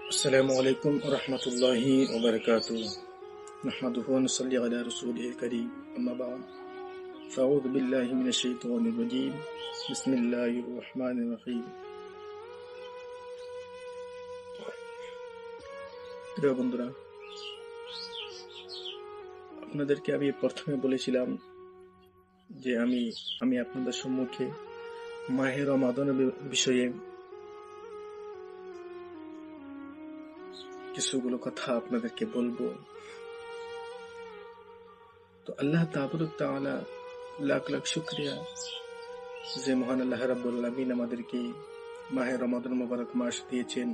السلام عليكم ورحمة الله وبركاته. نحمده ونصلي على رسوله الكريم، أما بعد فأعوذ بالله من الشيطان الرجيم. بسم الله الرحمن الرحيم. প্রিয় বন্ধুরা, আপনাদেরকে আমি প্রথমে বলেছিলাম যে আমি আপনাদের সম্মুখে মাহে রমাদানের বিষয়ে কিছুগুলো কথা আপনাদেরকে বলবো। তো আল্লাহ তাআলা লাখ লাখ শুকরিয়া যে মহান আল্লাহ রাব্বুল আলামিন আমাদেরকে মাহে রমাদান মুবারক মাস দিয়েছেন।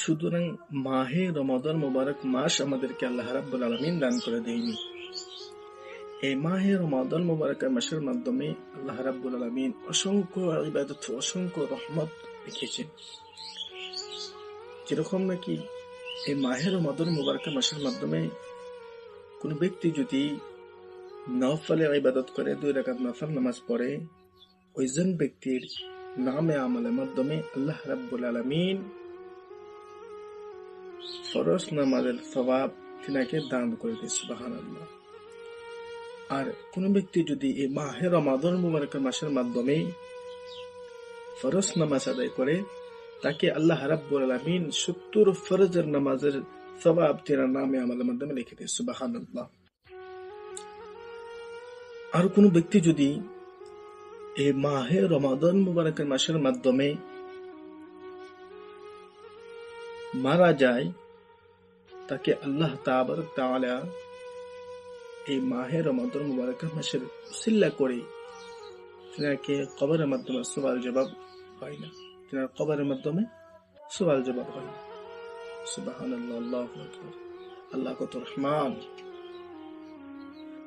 সুতরাং মাহে রমাদান মুবারক মাস আমাদেরকে আল্লাহ রাব্বুল আলামিন দান করে দেয়নি। এই মাহে রমাদান মুবারক মাসের মাধ্যমে আল্লাহ রাব্বুল আলামিন অসংখ্য ইবাদত, অসংখ্য রহমত রেখেছেন। যেরকম নাকি এই মাহে রমাদান মুবারক মাসের মাধ্যমে কোন ব্যক্তি যদি নফলে ইবাদত করে, 2 রাকাত নফল নামাজ পড়ে, ওইজন ব্যক্তির নামে আমলের মাধ্যমে আল্লাহ রাব্বুল আলামিন ফরজ নামাজের সওয়াব তিনাকে দান করে দেয়। সুবহানাল্লাহ। আর কোন ব্যক্তি যদি এই মাহে রমাদান মুবারক মাসের মাধ্যমে ফরজ নামাজ আদায় করে, তাকে আল্লাহ রাব্বুল আলামিন 70 ফরজের নামাজের সওয়াব তিনার নামে আমলের মাধ্যমে লিখে দেয়। সুবহানাল্লাহ। আর কোন ব্যক্তি যদি এই মাহে রমাদান মুবারকের মাসের মাধ্যমে মারা যায়, তাকে আল্লাহ তাআলা এই মাহে রমাদান মুবারকের মাসের উসিলা করে তিনাকে কবরের মাধ্যমে সওয়াল জবাব হয় না, তিনার কবরের মাধ্যমে সওয়াল জবাব হয় না। সুবহানাল্লাহ, আল্লাহু আকবার। আল্লাহ কত রহমান,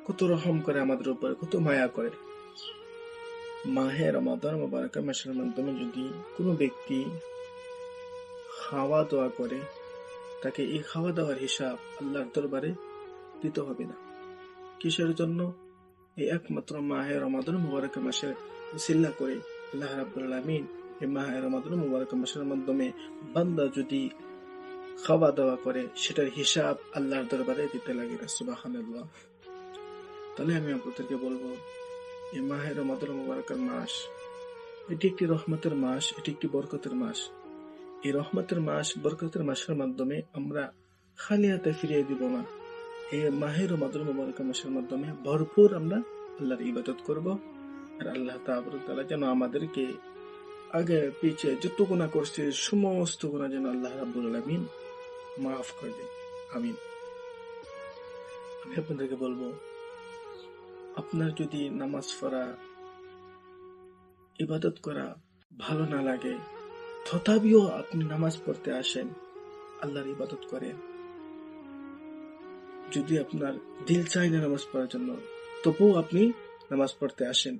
কত রহম করে আমাদের উপর, কত মায়া করে। মাহে রমাদান মুবারকের মাসের মাধ্যমে যদি কোনো ব্যক্তি খাওয়া দাওয়া করে, তাকে এই খাওয়া দাওয়ার হিসাব আল্লাহর দরবারে দিতে হবে না। কিসের জন্য? এই একমাত্র মাহে রমাদান মুবারকের মাসে উসিলা করে আল্লাহ রাব্বুল আলামিন এই মাহে রমাদান মুবারকের মাসের মাধ্যমে বান্দা যদি খাওয়া দাওয়া করে, সেটার হিসাব আল্লাহর দরবারে দিতে লাগে না। সুবহানাল্লাহ। তাহলে আমি আপনাদেরকে বলবো, এই মাহে রমাদান মুবারকের মাস এটি একটি রহমতের মাস, এটি একটি বরকতের মাস। এই রহমতের মাস, বরকতের মাসের মাধ্যমে আমরা খালি হাতে ফিরিয়ে দিব না। এই মাহে রমাদান মুবারকের মাসের মাধ্যমে ভরপুর আমরা আল্লাহর ইবাদত করব। আর আল্লাহ তাআলা যেন আমাদেরকে আগে পিছে যত গুনাহ করছে সমস্ত গুনাহ যেন আল্লাহ রাব্বুল আলামিন মাফ করে দেন। আমিন। আমি আপনাদেরকে বলবো, আপনার যদি নামাজ পড়া, ইবাদত করা ভালো না লাগে, তথাপিও আপনি নামাজ পড়তে আসেন, আল্লাহর ইবাদত করেন। যদি আপনার দিল চায় না নামাজ পড়ার জন্য, তবুও আপনি নামাজ পড়তে আসেন।